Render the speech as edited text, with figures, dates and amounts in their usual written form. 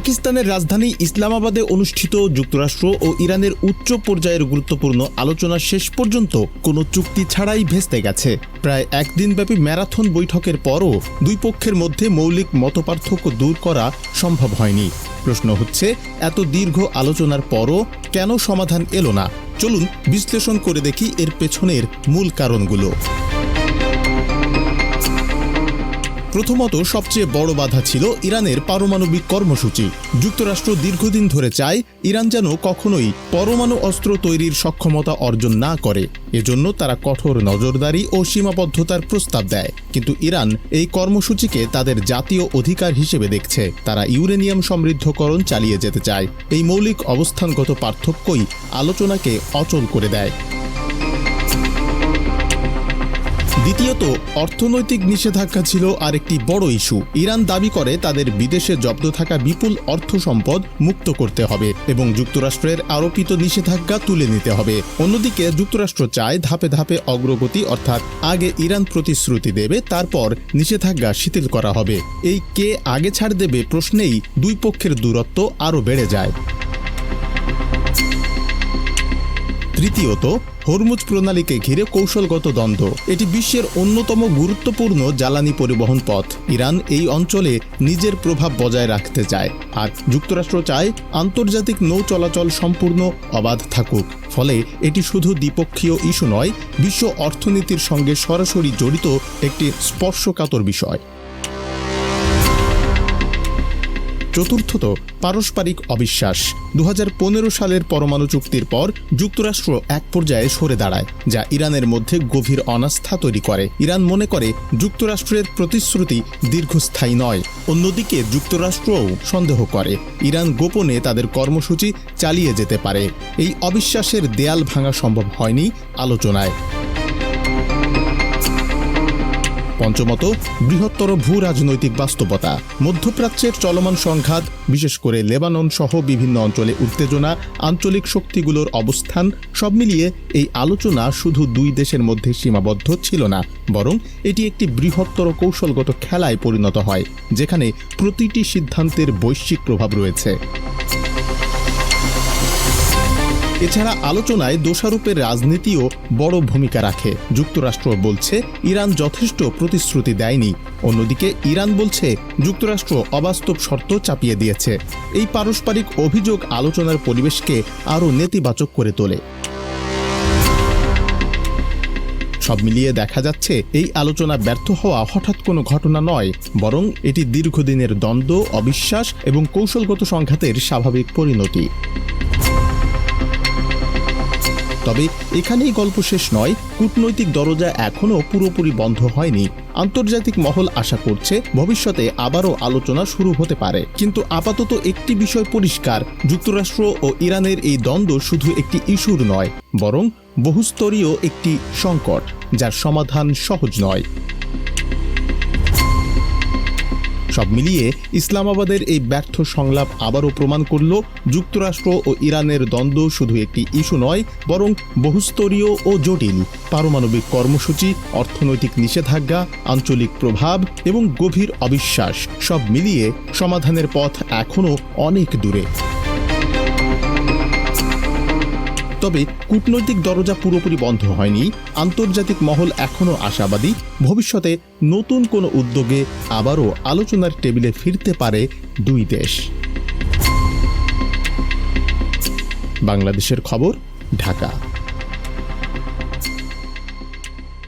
পাকিস্তানের রাজধানী ইসলামাবাদে অনুষ্ঠিত যুক্তরাষ্ট্র ও ইরানের উচ্চ পর্যায়ের গুরুত্বপূর্ণ আলোচনা শেষ পর্যন্ত কোনো চুক্তি ছাড়াই ভেস্তে গেছে। প্রায় একদিনব্যাপী ম্যারাথন বৈঠকের পরও দুই পক্ষের মধ্যে মৌলিক মতপার্থক্য দূর করা সম্ভব হয়নি। প্রশ্ন হচ্ছে, এত দীর্ঘ আলোচনার পরও কেন সমাধান এলো না? চলুন বিশ্লেষণ করে দেখি এর পেছনের মূল কারণগুলো। প্রথমত, সবচেয়ে বড় বাধা ছিল ইরানের পারমাণবিক কর্মসূচি। যুক্তরাষ্ট্র দীর্ঘদিন ধরে চায় ইরান যেন কখনোই পরমাণু অস্ত্র তৈরির সক্ষমতা অর্জন না করে। এজন্য তারা কঠোর নজরদারি ও সীমাবদ্ধতার প্রস্তাব দেয়। কিন্তু ইরান এই কর্মসূচিকে তাদের জাতীয় অধিকার হিসেবে দেখছে। তারা ইউরেনিয়াম সমৃদ্ধকরণ চালিয়ে যেতে চায়। এই মৌলিক অবস্থানগত পার্থক্যই আলোচনাকে অচল করে দেয়। দ্বিতীয়ত, অর্থনৈতিক নিষেধাজ্ঞা ছিল আরেকটি বড় ইস্যু। ইরান দাবি করে তাদের বিদেশে জব্দ থাকা বিপুল অর্থ সম্পদ মুক্ত করতে হবে এবং যুক্তরাষ্ট্রের আরোপিত নিষেধাজ্ঞা তুলে নিতে হবে। অন্যদিকে যুক্তরাষ্ট্র চায় ধাপে ধাপে অগ্রগতি, অর্থাৎ আগে ইরান প্রতিশ্রুতি দেবে, তারপর নিষেধাজ্ঞা শিথিল করা হবে। এই কে আগে ছাড় দেবে প্রশ্নেই দুই পক্ষের দূরত্ব আরও বেড়ে যায়। তৃতীয়ত, হরমুজ প্রণালীকে ঘিরে কৌশলগত দ্বন্দ্ব। এটি বিশ্বের অন্যতম গুরুত্বপূর্ণ জ্বালানি পরিবহন পথ। ইরান এই অঞ্চলে নিজের প্রভাব বজায় রাখতে চায়, আর যুক্তরাষ্ট্র চায় আন্তর্জাতিক নৌ চলাচল সম্পূর্ণ অবাধ থাকুক। ফলে এটি শুধু দ্বিপক্ষীয় ইস্যু নয়, বিশ্ব অর্থনীতির সঙ্গে সরাসরি জড়িত একটি স্পর্শকাতর বিষয়। চতুর্থত, পারস্পরিক অবিশ্বাস। 2015 সালের পরমাণু চুক্তির পর যুক্তরাষ্ট্র এক পর্যায়ে সরে দাঁড়ায়, যা ইরানের মধ্যে গভীর অনাস্থা তৈরি করে। ইরান মনে করে যুক্তরাষ্ট্রের প্রতিশ্রুতি দীর্ঘস্থায়ী নয়। অন্যদিকে যুক্তরাষ্ট্রও সন্দেহ করে ইরান গোপনে তাদের কর্মসূচি চালিয়ে যেতে পারে। এই অবিশ্বাসের দেয়াল ভাঙা সম্ভব হয়নি আলোচনায়। পঞ্চমত, বৃহত্তর ভূ রাজনৈতিক বাস্তবতা। মধ্যপ্রাচ্যের চলমান সংঘাত, বিশেষ করে লেবানন সহ বিভিন্ন অঞ্চলে উত্তেজনা, আঞ্চলিক শক্তিগুলোর অবস্থান, সব মিলিয়ে এই আলোচনা শুধু দুই দেশের মধ্যে সীমাবদ্ধ ছিল না, বরং এটি একটি বৃহত্তর কৌশলগত খেলায় পরিণত হয়, যেখানে প্রতিটি সিদ্ধান্তের বৈশ্বিক প্রভাব রয়েছে। এছাড়া আলোচনায় দোষারোপের রাজনীতিও বড় ভূমিকা রাখে। যুক্তরাষ্ট্র বলছে ইরান যথেষ্ট প্রতিশ্রুতি দেয়নি, অন্যদিকে ইরান বলছে যুক্তরাষ্ট্র অবাস্তব শর্ত চাপিয়ে দিয়েছে। এই পারস্পরিক অভিযোগ আলোচনার পরিবেশকে আরও নেতিবাচক করে তোলে। সব মিলিয়ে দেখা যাচ্ছে এই আলোচনা ব্যর্থ হওয়া হঠাৎ কোনো ঘটনা নয়, বরং এটি দীর্ঘদিনের দ্বন্দ্ব, অবিশ্বাস এবং কৌশলগত সংঘাতের স্বাভাবিক পরিণতি। তবে এখানেই গল্প শেষ নয়। কূটনৈতিক দরজা এখনও পুরোপুরি বন্ধ হয়নি। আন্তর্জাতিক মহল আশা করছে ভবিষ্যতে আবারও আলোচনা শুরু হতে পারে। কিন্তু আপাতত একটি বিষয় পরিষ্কার, যুক্তরাষ্ট্র ও ইরানের এই দ্বন্দ্ব শুধু একটি ইস্যুর নয়, বরং বহুস্তরীয় একটি সংকট, যার সমাধান সহজ নয়। সব মিলিয়ে ইসলামাবাদের এই ব্যর্থ সংলাপ আবারও প্রমাণ করল যুক্তরাষ্ট্র ও ইরানের দ্বন্দ্ব শুধু একটি ইস্যু নয়, বরং বহুস্তরীয় ও জটিল। পারমাণবিক কর্মসূচি, অর্থনৈতিক নিষেধাজ্ঞা, আঞ্চলিক প্রভাব এবং গভীর অবিশ্বাস, সব মিলিয়ে সমাধানের পথ এখনও অনেক দূরে। তবে কূটনৈতিক দরজা পুরোপুরি বন্ধ হয়নি। আন্তর্জাতিক মহল এখনও আশাবাদী, ভবিষ্যতে নতুন কোনো উদ্যোগে আবারও আলোচনার টেবিলে ফিরতে পারে দুই দেশ। বাংলাদেশের খবর, ঢাকা।